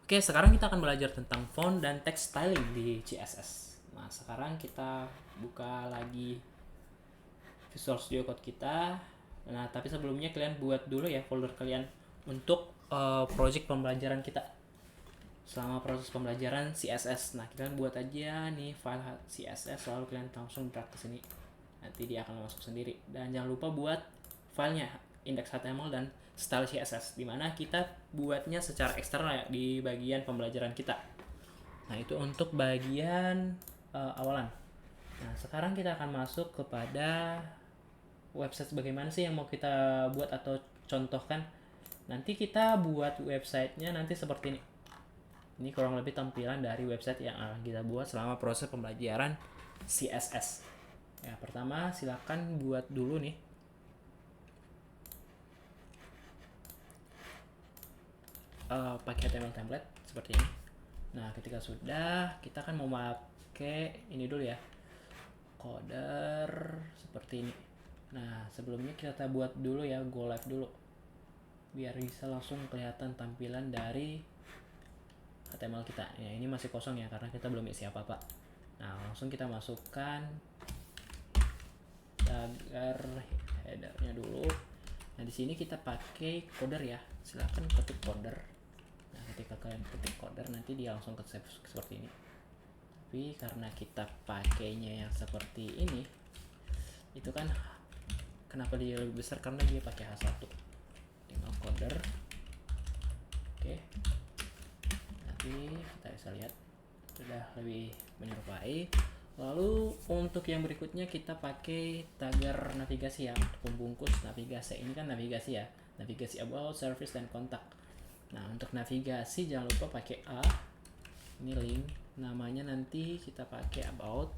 Oke, sekarang kita akan belajar tentang font dan text styling di CSS. Nah, sekarang kita buka lagi Visual Studio Code kita. Nah, tapi sebelumnya kalian buat dulu ya folder kalian untuk project pembelajaran kita selama proses pembelajaran CSS. Nah, kalian buat aja nih file CSS, lalu kalian langsung praktis ini. Nanti dia akan masuk sendiri. Dan jangan lupa buat filenya index.html dan style CSS, dimana kita buatnya secara eksternal ya di bagian pembelajaran kita. Nah, itu untuk bagian awalan. Nah, sekarang kita akan masuk kepada website bagaimana sih yang mau kita buat atau contohkan. Nanti kita buat websitenya nanti seperti ini. Ini kurang lebih tampilan dari website yang akan kita buat selama proses pembelajaran CSS. Ya, pertama silakan buat dulu nih pakai HTML template seperti ini. Nah, ketika sudah, kita kan mau pakai ini dulu ya, coder seperti ini. Nah, sebelumnya kita buat dulu ya, go live dulu, biar bisa langsung kelihatan tampilan dari HTML kita. Ya, ini masih kosong ya, karena kita belum isi apa-apa. Nah, langsung kita masukkan tagar headernya dulu. Nah, di sini kita pakai coder ya, silahkan ketik coder. Nah, ketika kalian ketik coder, nanti dia langsung ke save seperti ini. Tapi karena kita pakainya yang seperti ini, itu kan kenapa dia lebih besar, karena dia pakai H1. Tinggal coder. Oke, nanti kita bisa lihat sudah lebih menyerupai. Lalu untuk yang berikutnya kita pakai tagar navigasi ya, untuk pembungkus navigasi. Ini kan navigasi ya, navigasi about, service, dan kontak. Nah, untuk navigasi jangan lupa pakai A. Ini link, namanya nanti kita pakai about.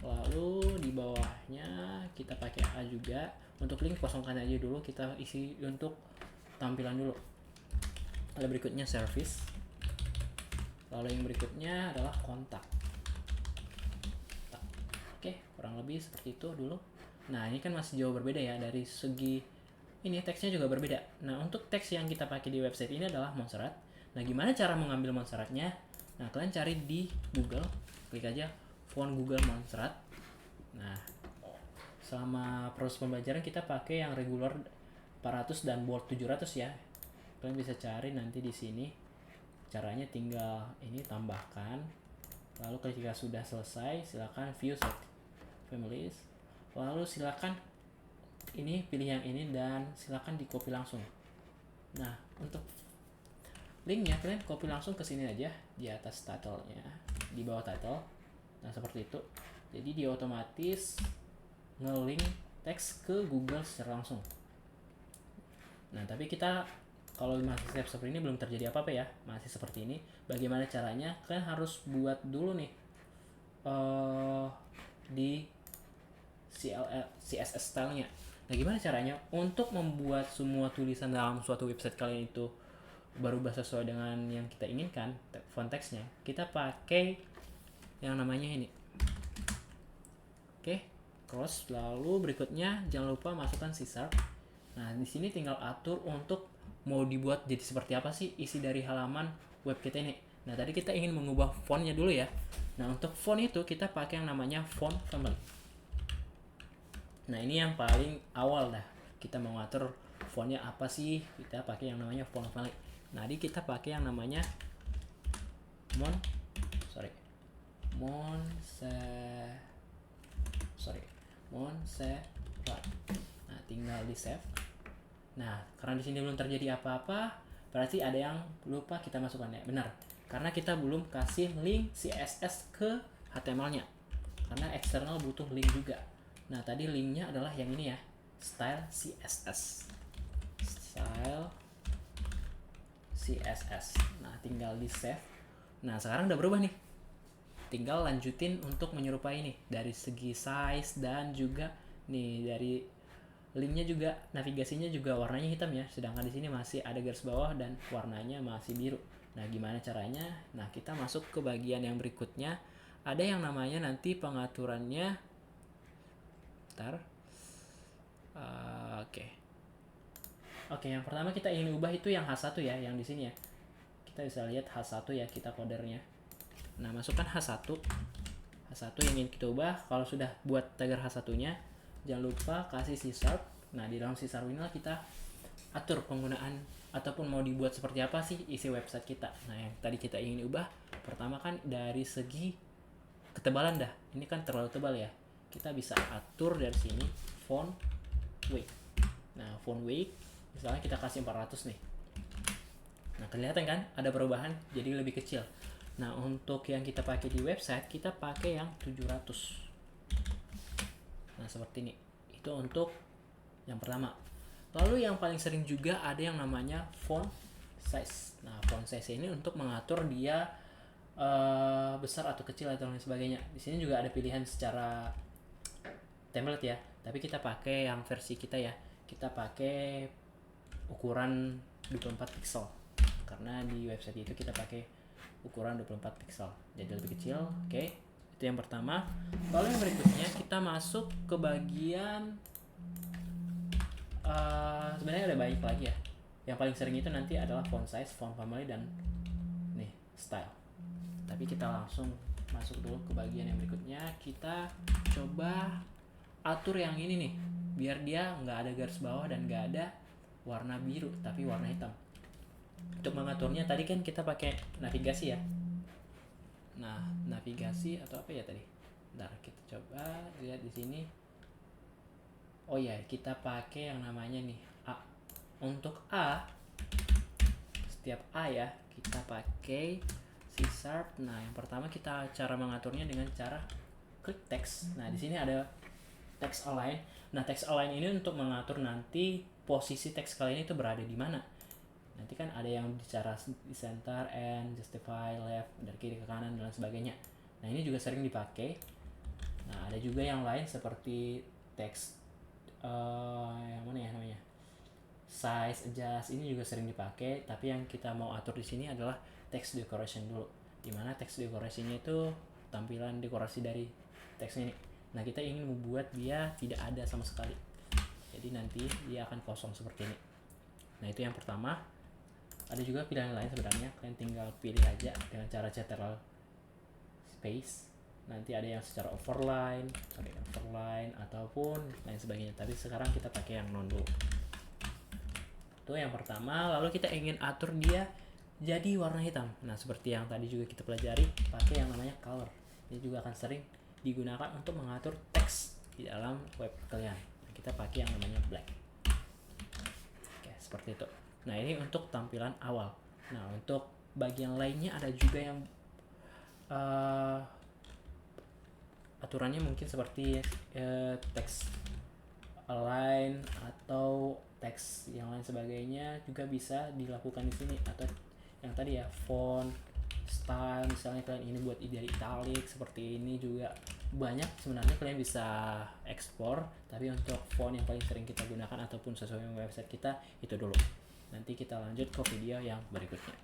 Lalu di bawahnya kita pakai A juga. Untuk link kosongkan aja dulu, kita isi untuk tampilan dulu. Lalu berikutnya service. Lalu yang berikutnya adalah kontak. Oke, kurang lebih seperti itu dulu. Nah, ini kan masih jauh berbeda ya dari segi ini, teksnya juga berbeda. Nah, untuk teks yang kita pakai di website ini adalah Montserrat. Nah, gimana cara mengambil Montserratnya? Nah, kalian cari di Google, klik aja font Google Montserrat. Nah, selama proses pembelajaran kita pakai yang regular 400 dan bold 700 ya. Kalian bisa cari nanti di sini. Caranya tinggal ini tambahkan. Lalu ketika sudah selesai, silakan view set families. Lalu silakan ini pilih yang ini dan silakan di copy langsung. Nah, untuk linknya kalian copy langsung ke sini aja di atas title-nya, di bawah title. Nah, seperti itu. Jadi dia otomatis nge-link teks ke Google secara langsung. Nah, tapi kita kalau masih step seperti ini belum terjadi apa-apa ya, masih seperti ini. Bagaimana caranya? Kalian harus buat dulu nih di CSS style-nya. Nah, gimana caranya untuk membuat semua tulisan dalam suatu website kalian itu berubah sesuai dengan yang kita inginkan, font text-nya? Kita pakai yang namanya ini. Oke, cross. Lalu berikutnya jangan lupa masukkan C#. Nah, di sini tinggal atur untuk mau dibuat jadi seperti apa sih isi dari halaman web kita ini. Nah, tadi kita ingin mengubah fontnya dulu ya. Nah, untuk font itu kita pakai yang namanya font family. Nah, ini yang paling awal dah. Kita mau ngatur fontnya apa sih? Kita pakai yang namanya font family. Nah, jadi kita pakai yang namanya Montserrat. Nah, tinggal di save. Nah, karena di sini belum terjadi apa-apa, berarti ada yang lupa kita masukkan ya. Benar, karena kita belum kasih link CSS ke HTML-nya. Karena eksternal butuh link juga. Nah, tadi linknya adalah yang ini ya, style CSS. Style CSS. Nah, tinggal di save. Nah, sekarang udah berubah nih. Tinggal lanjutin untuk menyerupai nih dari segi size dan juga nih dari linknya juga, navigasinya juga warnanya hitam ya, sedangkan di sini masih ada garis bawah dan warnanya masih biru. Nah, gimana caranya? Nah, kita masuk ke bagian yang berikutnya. Ada yang namanya nanti pengaturannya. Bentar. Oke, yang pertama kita ingin ubah itu yang H1 ya, yang di sini ya. kita bisa lihat H1 ya, kita codernya. Nah, masukkan H1 yang ingin kita ubah. Kalau sudah buat tagger H1-nya, jangan lupa kasih C#. Nah, di dalam C# inilah kita atur penggunaan ataupun mau dibuat seperti apa sih isi website kita. Nah, yang tadi kita ingin ubah, pertama kan dari segi ketebalan dah. Ini kan terlalu tebal ya. Kita bisa atur dari sini font weight. Nah, font weight misalnya kita kasih 400 nih. Nah, kelihatan kan ada perubahan jadi lebih kecil. Nah, untuk yang kita pakai di website, kita pakai yang 700. Nah, seperti ini. Itu untuk yang pertama. Lalu yang paling sering juga ada yang namanya font size. Nah, font size ini untuk mengatur dia besar atau kecil atau lain sebagainya. Di sini juga ada pilihan secara template ya. Tapi kita pakai yang versi kita ya. Kita pakai ukuran 24 pixel. Karena di website itu kita pakai ukuran 24 pixel, jadi lebih kecil. Oke, itu yang pertama. Lalu yang berikutnya kita masuk ke bagian sebenarnya ada banyak lagi ya. Yang paling sering itu nanti adalah font size, font family, dan nih style. Tapi kita langsung masuk dulu ke bagian yang berikutnya. Kita coba atur yang ini nih, biar dia nggak ada garis bawah dan nggak ada warna biru tapi warna hitam. Untuk mengaturnya tadi kan kita pakai navigasi ya. Nah, navigasi atau apa ya tadi? Bentar, kita coba lihat di sini. Oh ya, kita pakai yang namanya nih A. Untuk A, setiap A ya, kita pakai C#. Nah, yang pertama kita cara mengaturnya dengan cara klik text. Nah, di sini ada text align. Nah, text align ini untuk mengatur nanti posisi teks kalian itu berada di mana. Nanti kan ada yang bicara di center and justify left, dari kiri ke kanan dan sebagainya. Nah, ini juga sering dipakai. Nah, ada juga yang lain seperti text yang mana ya namanya, size adjust, ini juga sering dipakai. Tapi yang kita mau atur di sini adalah text decoration dulu, dimana text decoration-nya itu tampilan dekorasi dari teksnya ini. Nah, kita ingin membuat dia tidak ada sama sekali, jadi nanti dia akan kosong seperti ini. Nah, itu yang pertama. Ada juga pilihan lain sebenarnya, kalian tinggal pilih aja dengan cara ctrl space. Nanti ada yang secara overline ataupun lain sebagainya. Tapi sekarang kita pakai yang non dulu. Itu yang pertama. Lalu kita ingin atur dia jadi warna hitam. Nah, seperti yang tadi juga kita pelajari, pakai yang namanya color. Ini juga akan sering digunakan untuk mengatur teks di dalam web kalian. Kita pakai yang namanya black. Oke, seperti itu. Nah, ini untuk tampilan awal. Nah, untuk bagian lainnya ada juga yang aturannya mungkin seperti teks align atau teks yang lain sebagainya juga bisa dilakukan di sini. Atau yang tadi ya, font style, misalnya kalian ini buat dari italic seperti ini juga banyak sebenarnya kalian bisa ekspor. Tapi untuk font yang paling sering kita gunakan ataupun sesuai dengan website kita, itu dulu. Nanti kita lanjut ke video yang berikutnya.